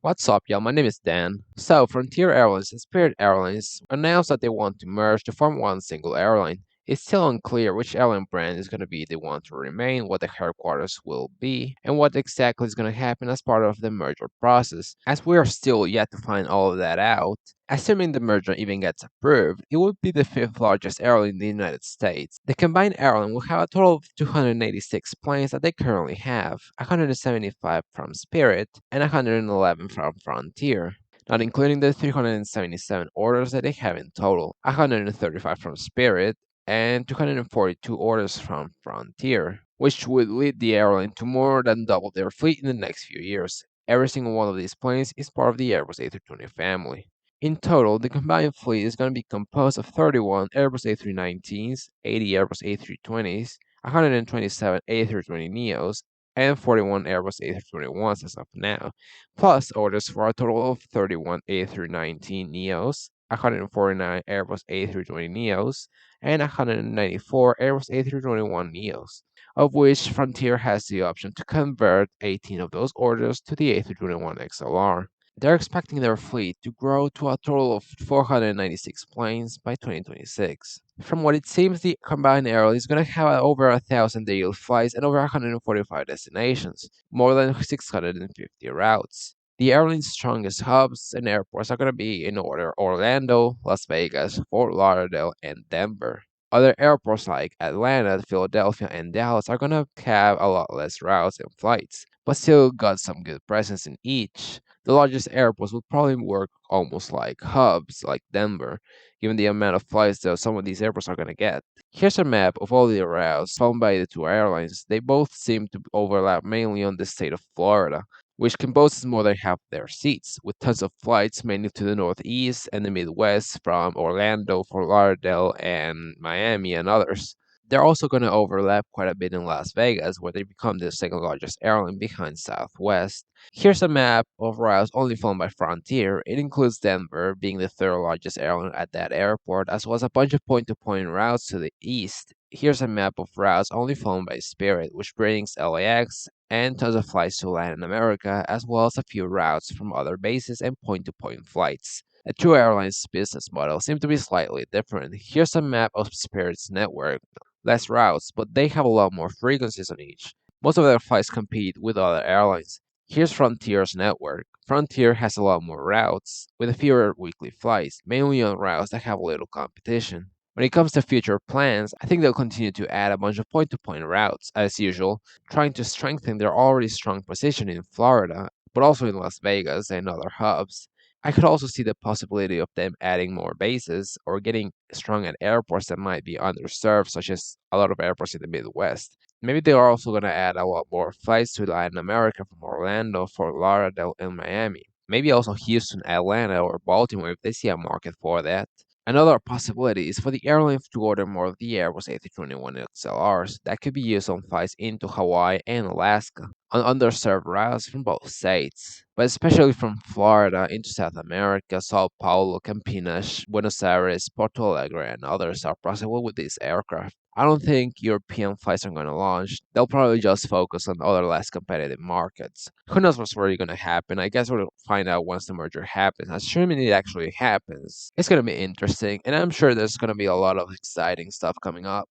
What's up, y'all? My name is Dan. So, Frontier Airlines and Spirit Airlines announced that they want to merge to form one single airline. It's still unclear which airline brand is going to be the one to remain, what the headquarters will be, and what exactly is going to happen as part of the merger process, as we are still yet to find all of that out. Assuming the merger even gets approved, it would be the fifth largest airline in the United States. The combined airline will have a total of 286 planes that they currently have, 175 from Spirit and 111 from Frontier, not including the 377 orders that they have in total, 135 from Spirit and 242 orders from Frontier, which would lead the airline to more than double their fleet in the next few years. Every single one of these planes is part of the Airbus A320 family. In total, the combined fleet is going to be composed of 31 Airbus A319s, 80 Airbus A320s, 127 A320neos, and 41 Airbus A321s as of now, plus orders for a total of 31 A319neos, 149 Airbus A320neos, and 194 Airbus A321neos, of which Frontier has the option to convert 18 of those orders to the A321XLR. They're expecting their fleet to grow to a total of 496 planes by 2026. From what it seems, the combined airline is going to have over 1,000 daily flights and over 145 destinations, more than 650 routes. The airline's strongest hubs and airports are going to be in order Orlando, Las Vegas, Fort Lauderdale, and Denver. Other airports like Atlanta, Philadelphia, and Dallas are going to have a lot less routes and flights, but still got some good presence in each. The largest airports would probably work almost like hubs, like Denver, given the amount of flights that some of these airports are going to get. Here's a map of all the routes flown by the two airlines. They both seem to overlap mainly on the state of Florida, which composes more than half their seats, with tons of flights mainly to the Northeast and the Midwest from Orlando, Fort Lauderdale, and Miami, and others. They're also going to overlap quite a bit in Las Vegas, where they become the second largest airline behind Southwest. Here's a map of routes only flown by Frontier. It includes Denver being the third largest airline at that airport, as well as a bunch of point to point routes to the east. Here's a map of routes only flown by Spirit, which brings LAX and tons of flights to Latin America, as well as a few routes from other bases and point to point flights. The two airlines' business model seem to be slightly different. Here's a map of Spirit's network. Less routes, but they have a lot more frequencies on each. Most of their flights compete with other airlines. Here's Frontier's network. Frontier has a lot more routes, with fewer weekly flights, mainly on routes that have little competition. When it comes to future plans, I think they'll continue to add a bunch of point to point routes, as usual, trying to strengthen their already strong position in Florida, but also in Las Vegas and other hubs. I could also see the possibility of them adding more bases or getting strong at airports that might be underserved, such as a lot of airports in the Midwest. Maybe they are also going to add a lot more flights to Latin America from Orlando, Fort Lauderdale, and Miami. Maybe also Houston, Atlanta, or Baltimore if they see a market for that. Another possibility is for the airline to order more of the Airbus A321 XLRs that could be used on flights into Hawaii and Alaska on underserved routes from both states, but especially from Florida into South America, Sao Paulo, Campinas, Buenos Aires, Porto Alegre, and others are possible with these aircraft. I don't think European flights are going to launch. They'll probably just focus on other less competitive markets. Who knows what's really going to happen? I guess we'll find out once the merger happens. Assuming it actually happens, it's going to be interesting, and I'm sure there's going to be a lot of exciting stuff coming up.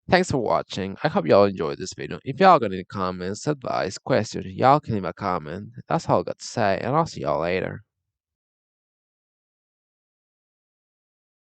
Thanks for watching. I hope y'all enjoyed this video. If y'all got any comments, advice, questions, y'all can leave a comment. That's all I got to say, and I'll see y'all later.